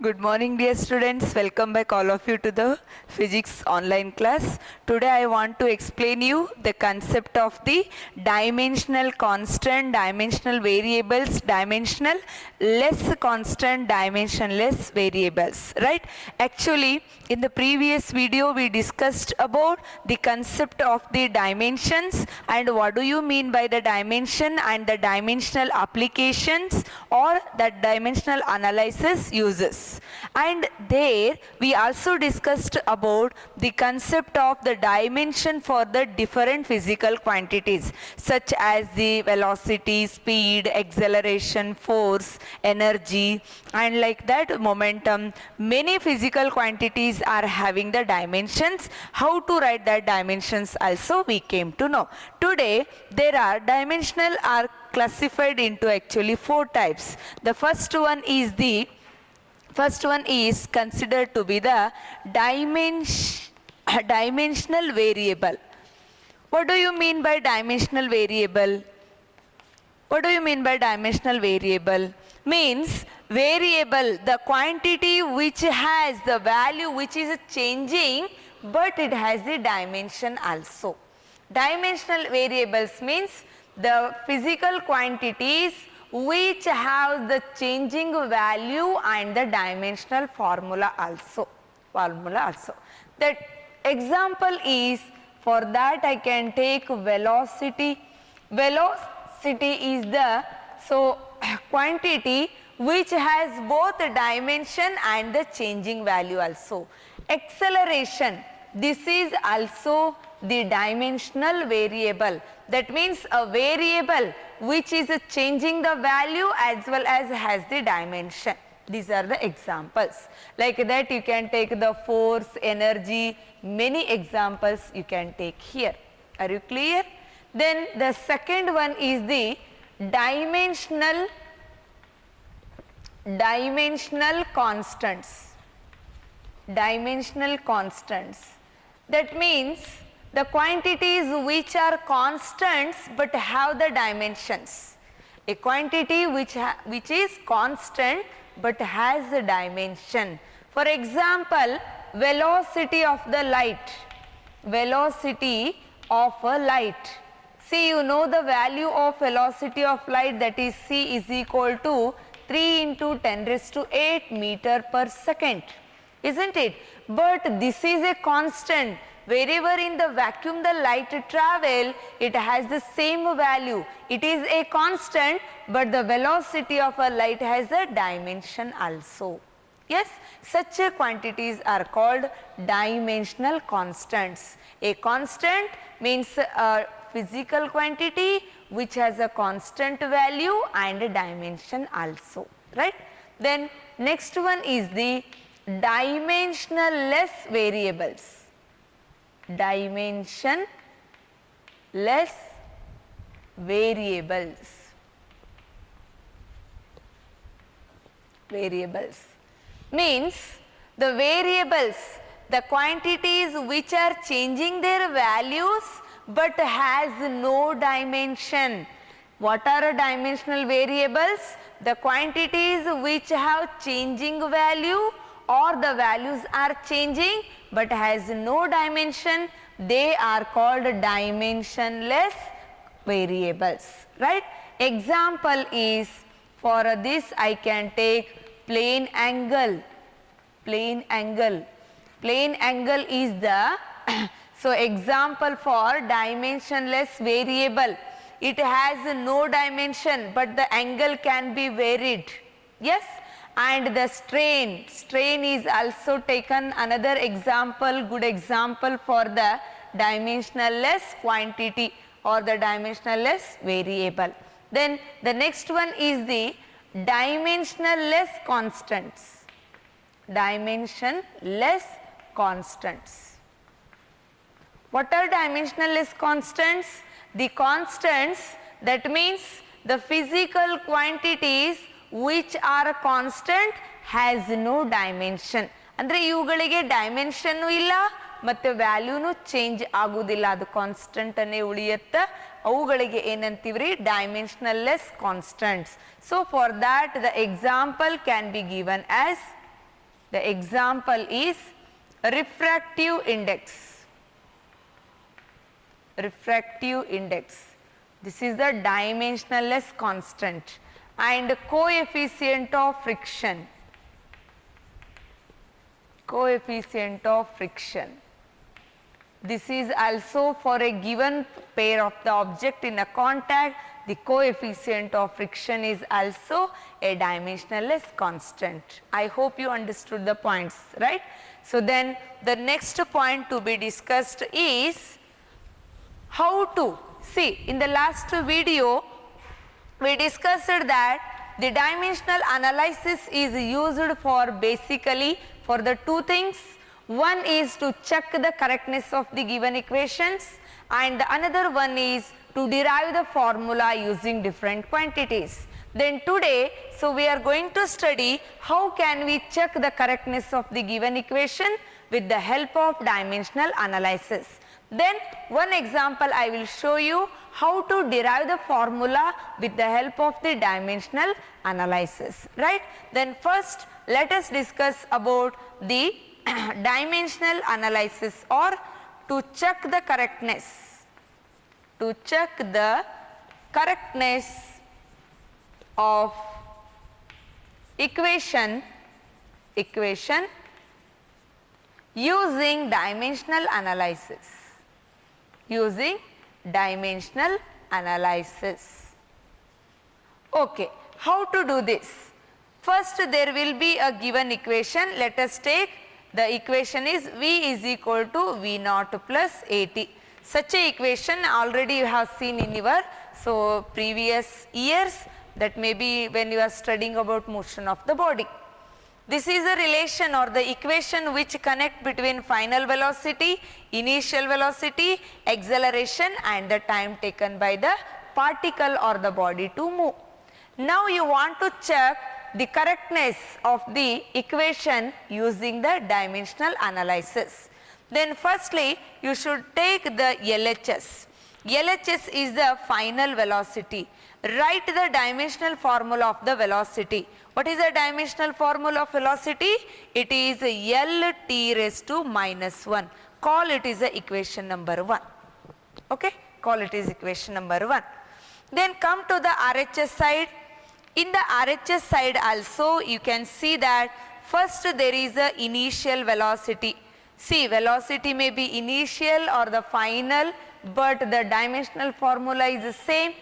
Good morning, dear students. Welcome back all of you to the physics online class. Today I want to explain you the concept of the dimensional constant, dimensional variables, dimensional less constant, dimensionless variables, right? Actually, in the previous video we discussed about the concept of the dimensions and what do you mean by the dimension and the dimensional applications or that dimensional analysis uses. And there we also discussed about the concept of the dimension for the different physical quantities such as the velocity, speed, acceleration, force, energy, and like that momentum. Many physical quantities are having the dimensions. How to write that dimensions also we came to know. Today there are dimensional are classified into actually 4 types. The first one is considered to be the dimensional variable. What do you mean by dimensional variable? What do you mean by dimensional variable? Means variable, the quantity which has the value which is changing but it has the dimension also. Dimensional variables means the physical quantities which have the changing value and the dimensional formula also. That example is, for that I can take velocity. Velocity is the quantity which has both dimension and the changing value also. Acceleration, this is also the dimensional variable. That means a variable which is changing the value as well as has the dimension. These are the examples. Like that you can take the force, energy, many examples you can take here. Are you clear? Then the second one is the dimensional constants. Dimensional constants. That means the quantities which are constants but have the dimensions. A quantity which is constant but has a dimension. For example, velocity of the light. Velocity of a light. See, you know the value of velocity of light, that is c is equal to 3 into 10 raised to 8 meter per second. Isn't it? But this is a constant. Wherever in the vacuum the light travel, it has the same value. It is a constant, but the velocity of a light has a dimension also. Yes, such quantities are called dimensional constants. A constant means a physical quantity which has a constant value and a dimension also, right? Then next one is the dimensionless variables. Dimensionless variables. Means the variables, the quantities which are changing their values but has no dimension. What are dimensional variables? The quantities which have changing value or the values are changing but has no dimension, they are called dimensionless variables, right? Example is, for this I can take plane angle. Plane angle is the example for dimensionless variable. It has no dimension but the angle can be varied. Yes. And the strain is also taken another example, good example for the dimensionless quantity or the dimensionless variable. Then the next one is the dimensionless constants. Dimensionless constants. What are dimensionless constants? The constants, that means the physical quantities which are constant has no dimension. Andre ivugalige dimension illa matte value nu change agudilla, adu constant ane uliyutta. ಅವುಗಳಿಗೆ ಏನಂತೀವ್ರಿ dimensionless constants. So for that the example can be given as The example is refractive index. Refractive index. This is the dimensionless constant, and coefficient of friction. Coefficient of friction. This is also for a given pair of the object in a contact. The coefficient of friction is also a dimensionless constant. I hope you understood the points, right? So then the next point to be discussed is how to see. In the last video we discussed that the dimensional analysis is used for basically for the two things. One is to check the correctness of the given equations, and the another one is to derive the formula using different quantities. Then today, so we are going to study how can we check the correctness of the given equation with the help of dimensional analysis. Then one example I will show you how to derive the formula with the help of the dimensional analysis, right? Then first let us discuss about the dimensional analysis, or to check the correctness. To check the correctness of equation using dimensional analysis. Using dimensional analysis. Okay, how to do this? First there will be a given equation. Let us take the equation is V is equal to V naught plus AT. Such a equation already you have seen in your previous years, that may be when you are studying about motion of the body. This is a relation or the equation which connect between final velocity, initial velocity, acceleration and the time taken by the particle or the body to move. Now you want to check the correctness of the equation using the dimensional analysis. Then firstly you should take the LHS. LHS is the final velocity. Write the dimensional formula of the velocity. What is the dimensional formula of velocity? It is LT raised to minus 1. Call it is the equation number 1. Okay, call it is equation number 1. Then come to the RHS side. In the RHS side also you can see that first there is a initial velocity. See, velocity may be initial or the final, but the dimensional formula is the same.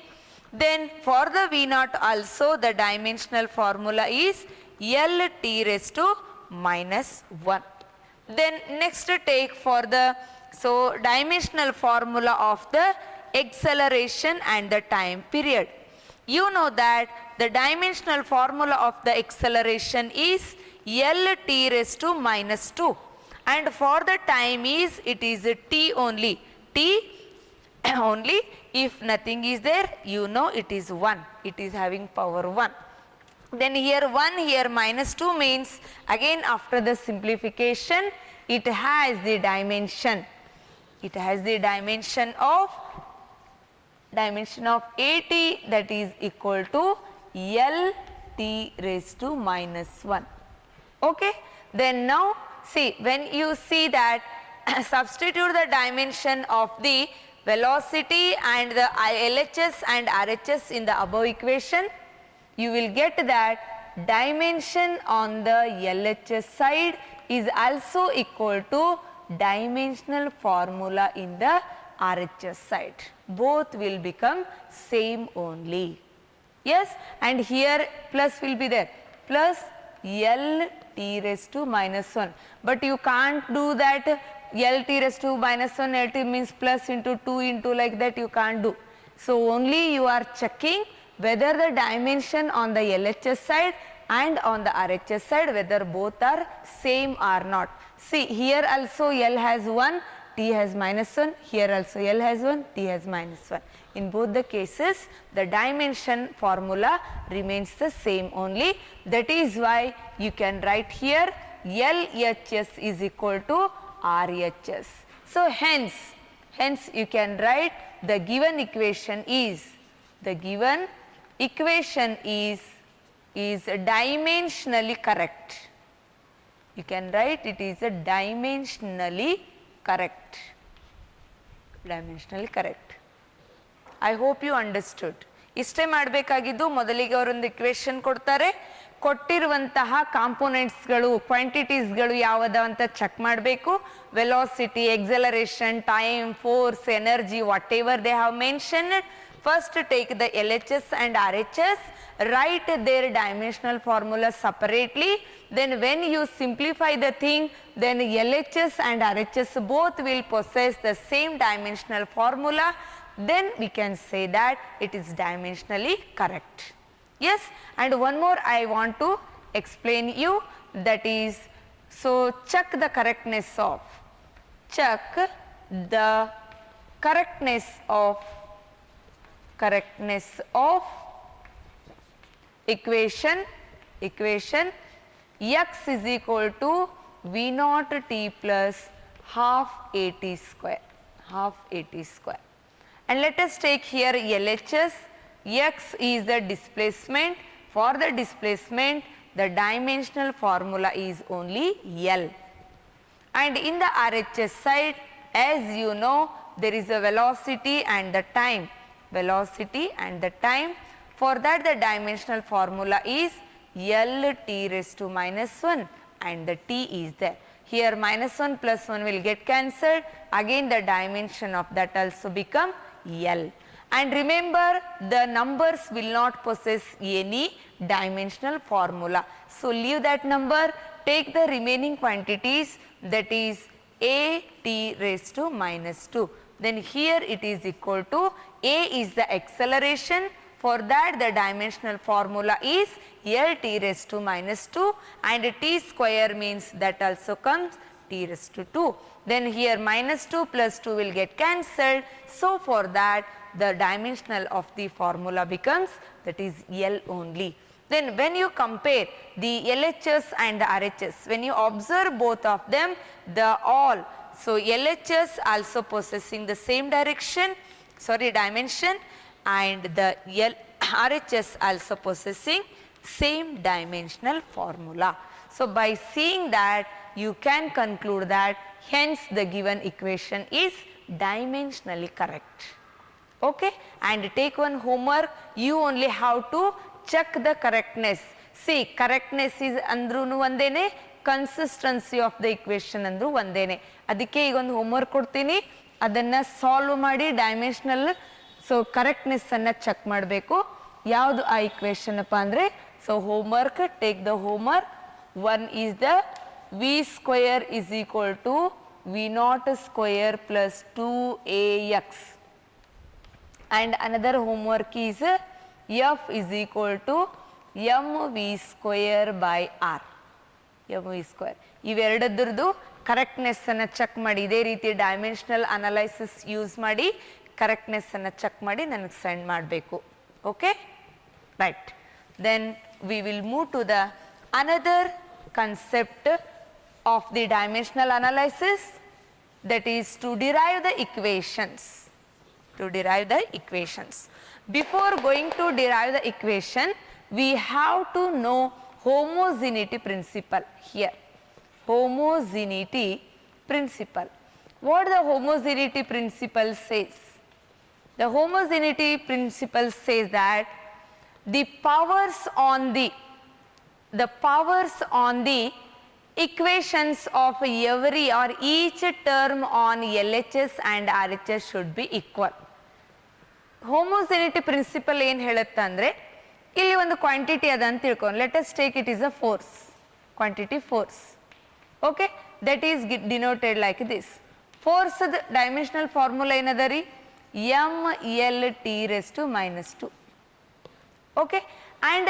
Then for the V naught also the dimensional formula is LT raised to minus 1. Then next take for the dimensional formula of the acceleration and the time period. You know that the dimensional formula of the acceleration is LT raised to minus 2, and for the time is it is t only. T only, if nothing is there, you know it is 1, it is having power 1. Then here 1, here minus 2 means again after the simplification it has the dimension. It has the dimension of AT, that is equal to LT raised to minus 1. Okay. Then now see, when you see that substitute the dimension of the velocity and the LHS and RHS in the above equation, you will get that dimension on the LHS side is also equal to dimensional formula in the RHS side. Both will become same only. Yes, and here plus will be there, plus LT raised to minus 1. But you can't do that LT raised to minus 1, LT means plus into 2 into like that, you can't do. So only you are checking whether the dimension on the LHS side and on the RHS side, whether both are same or not. See, here also L has 1, T has minus 1, here also L has 1, T has minus 1. In both the cases the dimension formula remains the same only. That is why you can write here LHS is equal to RHS. So hence you can write the given equation is dimensionally correct. You can write it is a dimensionally correct. Dimensionally correct. I hope you understood. ಇಷ್ಟೇ ಮಾಡಬೇಕಾಗಿದ್ದು. ಮೊದಲಿಗೆ ಅವರೊಂದು equation ಕೊಡ್ತಾರೆ, ಕೊಟ್ಟಿರುವಂತಹ ಕಾಂಪೋನೆಂಟ್ಸ್ಗಳು ಕ್ವಾಂಟಿಟೀಸ್ಗಳು ಯಾವ್ದು ಅಂತ check ಮಾಡಬೇಕು. Velocity, acceleration, time, force, energy, what ever they have mentioned. First take the LHS and RHS, write their dimensional formula separately. Then when you simplify the thing, then LHS and RHS both will possess the same dimensional formula. Then we can say that it is dimensionally correct. Yes, and one more I want to explain you, that is, so check the correctness of equation x is equal to v naught t plus half at square, and let us take here LHS. X is the displacement. For the displacement, the dimensional formula is only L. And in the RHS side, as you know, there is a velocity and the time. For that, the dimensional formula is L t raised to minus 1, and the t is there. Here minus 1 plus 1 will get cancelled. Again the dimension of that also become L. And remember, the numbers will not possess any dimensional formula. So leave that number, take the remaining quantities, that is a t raised to minus 2. Then here it is equal to a is the acceleration. For that, the dimensional formula is L t raised to minus 2, and t square means that also comes t raised to 2. Then here minus 2 plus 2 will get cancelled. So for that, the dimensional of the formula becomes, that is L only. Then when you compare the LHS and the RHS, when you observe both of them, so LHS also possessing the same dimension, and the RHS also possessing same dimensional formula. So by seeing that, you can conclude that hence the given equation is dimensionally correct. Okay, and take one homework, you only have to check the correctness. See, correctness is andrunu ondene, consistency of the equation andru ondene. Adike igondu homework kodtini, adanna solve ಮಾಡಿ dimensional so correctness anna check ಮಾಡಬೇಕು. ಯಾವುದು ಆ equation ಅಪ್ಪ ಅಂದ್ರೆ, so homework, take the homework. One is the v square is equal to v naught square plus 2ax, and another homework is f is equal to mv square by r. mv square ಇವೆರಡರದ್ದು ಕರೆಕ್ಟ್ನೆಸ್ ಅನ್ನು check ಮಾಡಿ, ಇದೇ ರೀತಿ dimensional analysis use ಮಾಡಿ ಕರೆಕ್ಟ್ನೆಸ್ ಅನ್ನು check ಮಾಡಿ ನನಗೆ ಸೆಂಡ್ ಮಾಡಬೇಕು. Okay, right. Then we will move to the another concept of the dimensional analysis, that is to derive the equations. Before going to derive the equation, we have to know homogeneity principle here. Homogeneity principle. What the homogeneity principle says? The homogeneity principle says that the powers on the equations of every or each term on LHS and RHS should be equal. Homogeneity principle ಏನು ಹೇಳುತ್ತೆ ಅಂದರೆ, ಇಲ್ಲಿ ಒಂದು quantity ಅದ ಅಂತ ತಿಳ್ಕೊಂಡು, let us take it is a force, quantity force. Okay, that is denoted like this. Force dimensional formula ಏನದ ರೀ, mlt raised to minus 2. Okay, and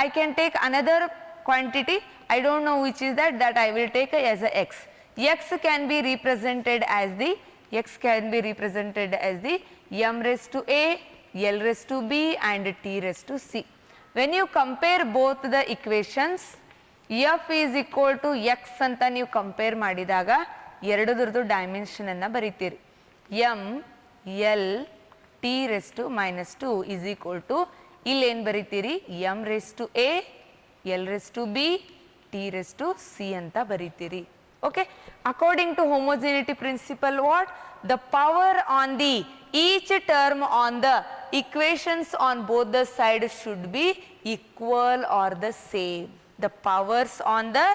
I can take another quantity, I don't know which is that I will take as a x. X can be represented as the m raised to a, l raised to b and t raised to c. When you compare both the equations, f is equal to x ಅಂತ ನೀವು compare ಮಾಡಿದಾಗ ಎರಡರದ್ದು dimension ಅನ್ನ ಬರೀತೀರಿ. m l t raised to minus 2 is equal to, ಇಲ್ಲಿ ಏನು ಬರೀತೀರಿ, m raised to a, l raised to b, t t raised to c anta ಬರಿತೀರಿ. Okay, according to homogeneity principle, what the power on the each term on the equations on both the sides should be equal or the same. The powers on the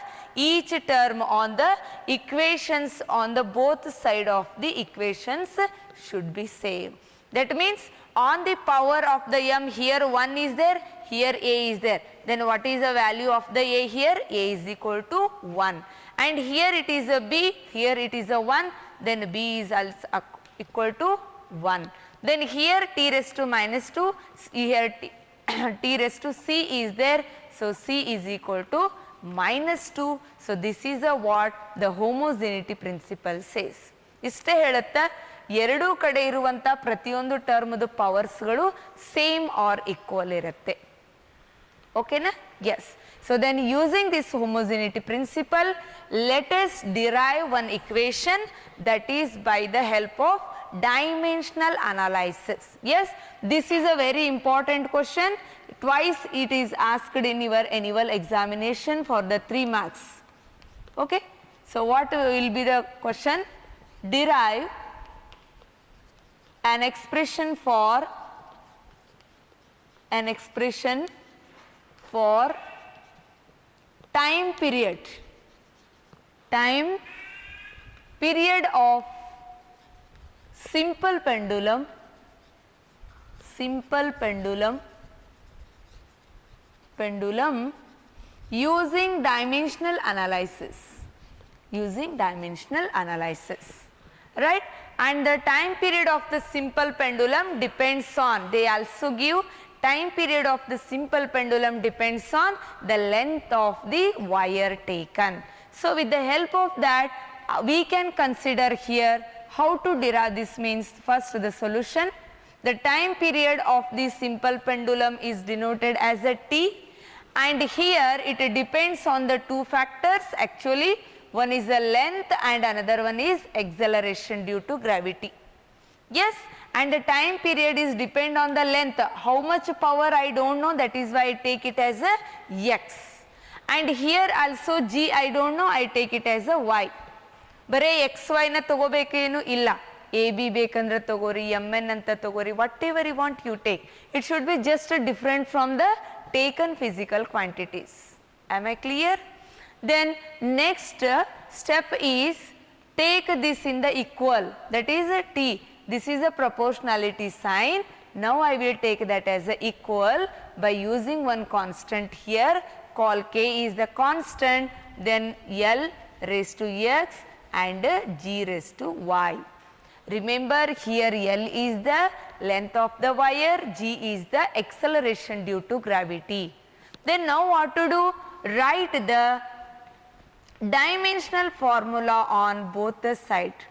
each term on the equations on the both side of the equations should be same. That means on the power of the m, here 1 is there, here a is there, then what is the value of the a here? A is equal to 1, and here it is a b, here it is a 1, then b is also equal to 1. Then here t raised to minus 2, here t raised to c is there, so c is equal to minus 2. So this is a what the homogeneity principle says. ಇಷ್ಟೇ ಹೇಳುತ್ತಾ ಎರಡೂ ಕಡೆ ಇರುವಂತ ಪ್ರತಿಯೊಂದು ಟರ್ಮ್ದು ಪವರ್ಸ್ಗಳು same R equal ಇರುತ್ತೆ. ಓಕೆನಾ? S. So then using this homogeneity principle, let us derive one equation, that is by the help of dimensional analysis. Yes, this is a very important question. Twice it is asked in your annual examination for the 3 marks. Okay. So what will be the question? Derive an expression for time period of simple pendulum using dimensional analysis, right? And the time period of the simple pendulum depends on, they also give time period of the simple pendulum depends on the length of the wire taken. So with the help of that we can consider here how to derive this. Means first the solution, the time period of the simple pendulum is denoted as a t, and here it depends on the two factors actually. One is the length and another one is acceleration due to gravity. Yes, and the time period is depend on the length. How much power I don't know, that is why I take it as a x. And here also g I don't know, I take it as a y. ಬರೇ X ವೈನ ತಗೋಬೇಕೇನು ಇಲ್ಲ, A B ಬೇಕಂದ್ರೆ ತಗೋರಿ, M N ಅಂತ ತಗೋರಿ, whatever you want you take. It should be just different from the taken physical quantities. Am I clear? Then next step is take this in the equal, that is a t. This is a proportionality sign. Now I will take that as a equal by using one constant here, call k is the constant, then L raised to x and g raised to y. Remember here L is the length of the wire, g is the acceleration due to gravity. Then now what to do? Write the dimensional formula on both the sides.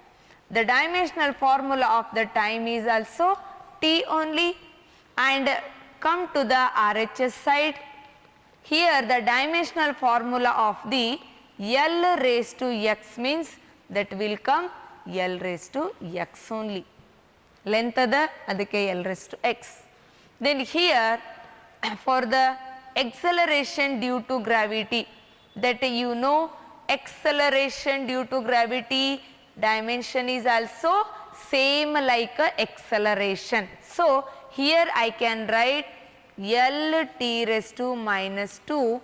The dimensional formula of the time is also t only, and come to the RHS side. Here the dimensional formula of the L raised to x means that will come L raised to x only. Length ada adakke L raised to x. Then here for the acceleration due to gravity, that you know acceleration due to gravity dimension is also same like a acceleration. So here I can write L t raised to minus 2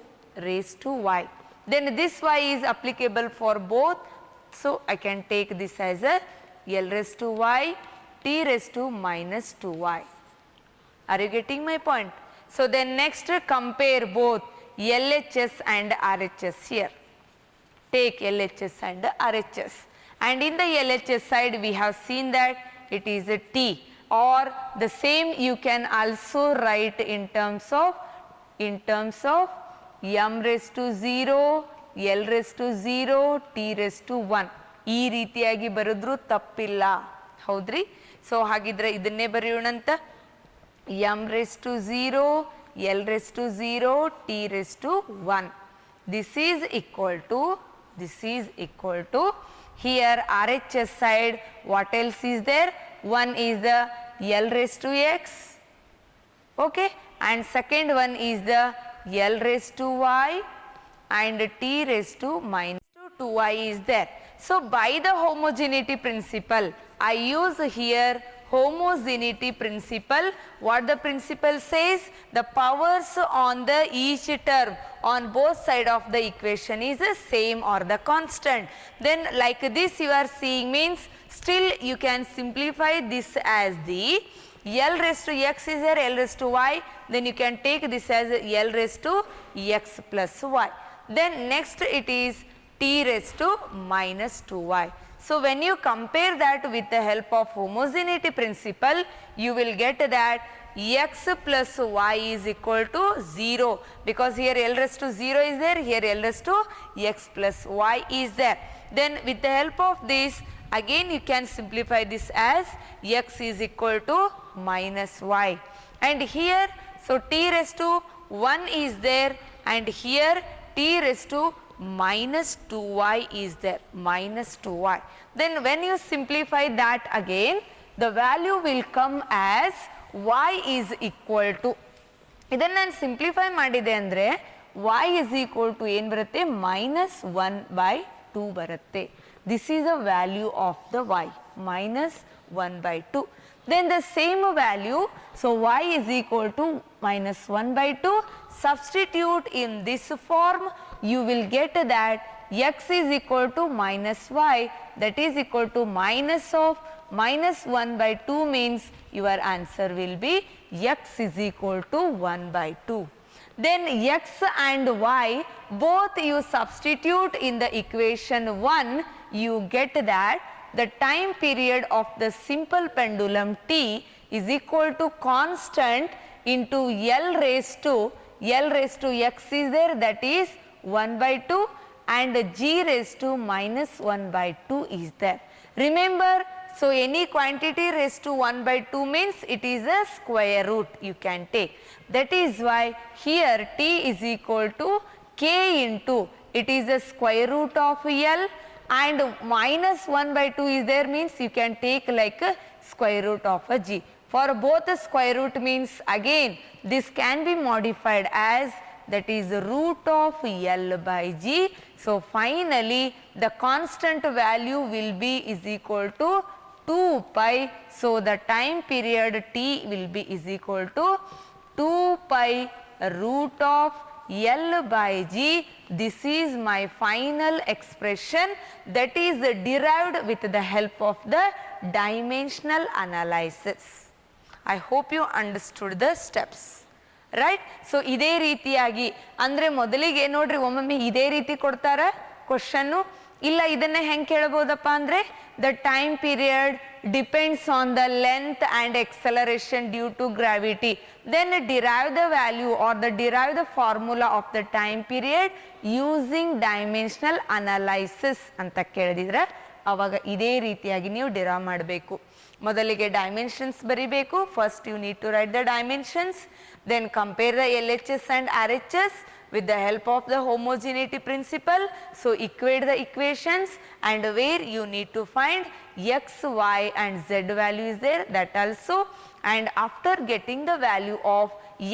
raised to y. Then this y is applicable for both. So I can take this as a L raised to y t raised to minus 2y. Are you getting my point? So then next compare both LHS and RHS here. Take LHS and RHS, and in the LHS side we have seen that it is a t, or the same you can also write in terms of m raised to 0, L raised to 0, t raised to 1. ಈ ರೀತಿಯಾಗಿ ಬರೆದ್ರು ತಪ್ಪಿಲ್ಲ, ಹೌದ್ರಿ? So ಹಾಗಿದ್ರೆ ಇದನ್ನೇ ಬರೆಯೋಣಂತ, m raised to 0, L raised to 0, t raised to 1. This is equal to here RHS side, what else is there? One is the L raised to x, okay, and second one is the L raised to y, and t raised to minus 2y is there. So by the homogeneity principle, I use here homogeneity principle. What the principle says? The powers on the each term on both sides of the equation is the same or the constant. Then like this you are seeing means still you can simplify this as the L raised to x is there, L raised to y, then you can take this as L raised to x plus y. Then next it is t raised to minus 2y. So when you compare that with the help of homogeneity principle, you will get that x plus y is equal to 0, because here L raised to 0 is there, here L raised to x plus y is there. Then with the help of this, again you can simplify this as x is equal to minus y. And here, so t raised to 1 is there, and here t raised to minus 2y is there, minus 2y. Then when you simplify that again, the value will come as y is equal to, ಇದನ್ನು ನಾನು simplify ಮಾಡಿದೆ ಅಂದರೆ y is equal to ಏನು ಬರುತ್ತೆ, minus 1 by 2 ಬರುತ್ತೆ. This is the value of the y, minus 1 by 2. Then the same value, so y is equal to minus 1 by 2, substitute in this form, you will get that x is equal to minus y, that is equal to minus of minus 1 by 2 means your answer will be x is equal to 1 by 2. Then x and y both you substitute in the equation 1, you get that the time period of the simple pendulum t is equal to constant into L raised to x is there, that is 1 by 2, and g raised to minus 1 by 2 is there. Remember, so any quantity raised to 1 by 2 means it is a square root you can take. That is why here t is equal to k into, it is a square root of L, and minus 1 by 2 is there means you can take like a square root of a g. For both the square root means again this can be modified as, that is root of L by g. So finally the constant value will be is equal to 2 pi. So the time period t will be is equal to 2 pi root of L by g. This is my final expression, that is derived with the help of the dimensional analysis. I hope you understood the steps. Right. So ಇದೇ ರೀತಿಯಾಗಿ ಅಂದರೆ ಮೊದಲಿಗೆ ನೋಡ್ರಿ ಒಮ್ಮೊಮ್ಮೆ ಇದೇ ರೀತಿ ಕೊಡ್ತಾರ question, ಇಲ್ಲ ಇದನ್ನೇ ಹೆಂಗೆ ಕೇಳಬಹುದಪ್ಪ ಅಂದರೆ the time period depends on the length and acceleration due to gravity, then derive the value or the derive the formula of the time period using dimensional analysis ಅಂತ ಕೇಳಿದ್ರೆ ಅವಾಗ ಇದೇ ರೀತಿಯಾಗಿ ನೀವು ಡಿರೈವ್ ಮಾಡಬೇಕು. ಮೊದಲಿಗೆ ಡೈಮೆನ್ಷನ್ಸ್ ಬರಿಬೇಕು. First you need to write the dimensions, then compare the LHS and RHS with the help of the homogeneity principle. So equate the equations, and where you need to find x, y and z value is there, that also, and after getting the value of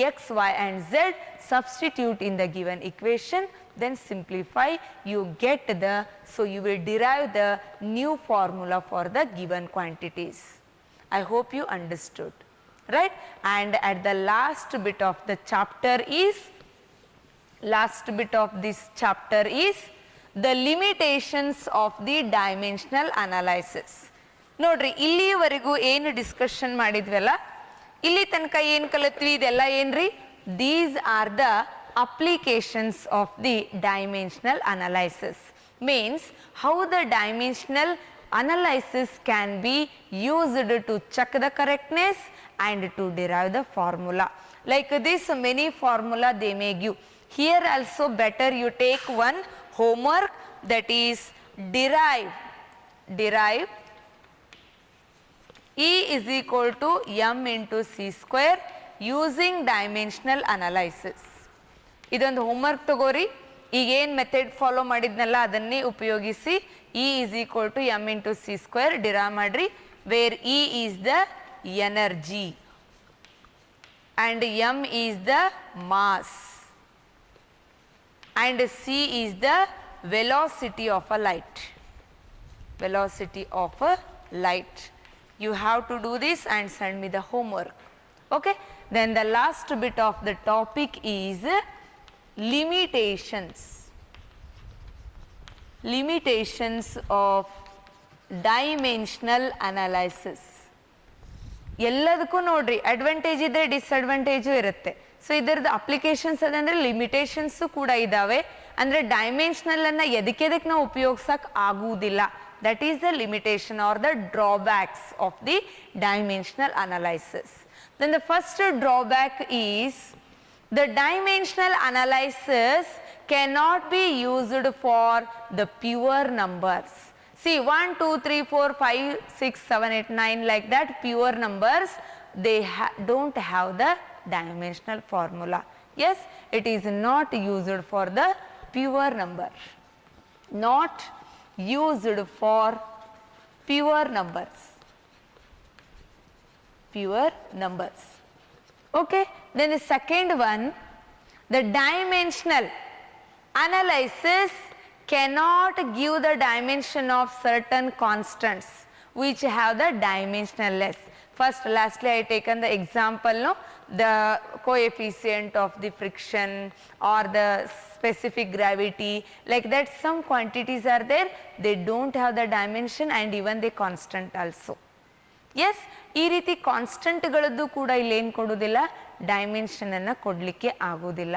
x, y and z, substitute in the given equation, then simplify, you get the, so you will derive the new formula for the given quantities. I hope you understood. Right. And at the last bit of the chapter is, last bit of this chapter is the limitations of the dimensional analysis. ನೋಡ್ರಿ ಇಲ್ಲಿಯವರೆಗೂ ಏನು discussion ಮಾಡಿದ್ವಲ್ಲ, ಇಲ್ಲಿ ತನಕ ಏನು ಕಲಿತ್ವಿ ಇದೆಲ್ಲ ಏನ್ರಿ, these are the applications of the dimensional analysis. Means how the dimensional analysis can be used to check the correctness and to derive the formula. Like this many formula they may give. Here also better you take one homework, that is derive E is equal to m into c square using dimensional analysis. ಇದೊಂದು homework ತಗೋರಿ. ಈಗೇನು method follow ಮಾಡಿದ್ನಲ್ಲ ಅದನ್ನೇ ಉಪಯೋಗಿಸಿ E is equal to m into c square derive ಮಾಡ್ರಿ, where E is the energy and m is the mass. and c is the velocity of a light. Velocity of a light. You have to do this and send me the homework. Okay. Then the last bit of the topic is limitations. Limitations of dimensional analysis. ಎಲ್ಲದಕ್ಕೂ ನೋಡ್ರಿ advantage ಇದ್ರೆ disadvantage ಇರುತ್ತೆ. So ಇದರದ್ದು applications ಅದಂದ್ರೆ limitations ಕೂಡ ಇದ್ದಾವೆ. ಅಂದರೆ dimensional ಅನ್ನ ಎದಕ್ಕೆ ನಾವು ಉಪಯೋಗಿಸಕ್ ಆಗುವುದಿಲ್ಲ. That is the limitation are the drawbacks of the dimensional analysis. Then the first drawback is the dimensional analysis cannot be used for the pure numbers. See 1, 2, 3, 4, 5, 6, 7, 8, 9 like that pure numbers, they don't have the dimensional formula. Yes, it is not used for the pure number. Not used for pure numbers. Pure numbers. Okay. Then the second one, the dimensional analysis cannot give the dimension of certain constants which have the dimensionless. First, lastly I taken the example, no, the coefficient of the friction or the specific gravity, like that some quantities are there, they don't have the dimension and even the constant also. Yes, ಈ ರೀತಿ ಕಾನ್ಸ್ಟೆಂಟ್ಗಳದ್ದು ಕೂಡ ಇಲ್ಲಿ ಏನು ಕೊಡುವುದಿಲ್ಲ, dimension ಅನ್ನು ಕೊಡಲಿಕ್ಕೆ ಆಗುವುದಿಲ್ಲ.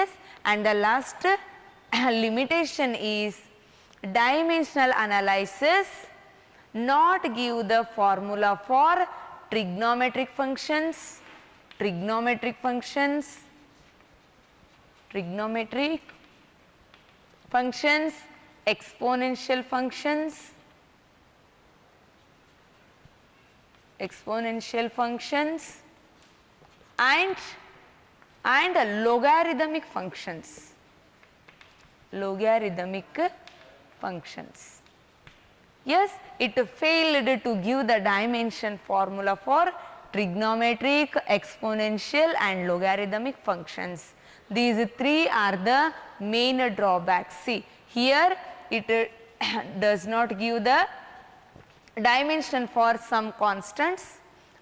Yes, and the last limitation is dimensional analysis not give the formula for trigonometric functions, trigonometric functions, trigonometric functions, exponential functions, exponential functions and logarithmic functions. Logarithmic functions. Yes, it failed to give the dimension formula for trigonometric, exponential and logarithmic functions. These three are the main drawbacks. See, here it does not give the dimension for some constants.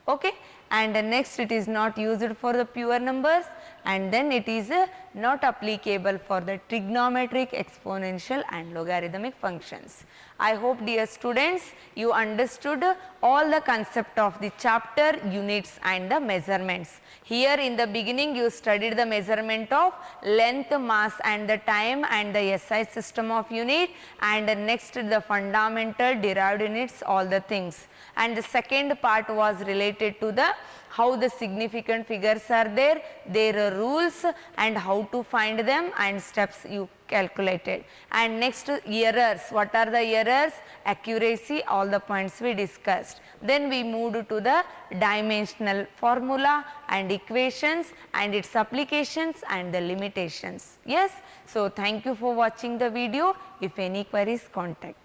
Okay, and next it is not used for the pure numbers, and then it is not applicable for the trigonometric, exponential and logarithmic functions. I hope dear students you understood all the concept of the chapter, units and the measurements. Here in the beginning you studied the measurement of length, mass and the time and the SI system of unit, and next the fundamental derived units, all the things. And the second part was related to the how the significant figures are there, their rules and how to find them and steps you calculated. And next errors, what are the errors, accuracy, all the points we discussed. Then we moved to the dimensional formula and equations and its applications and the limitations. Yes, so thank you for watching the video. If any queries, contact.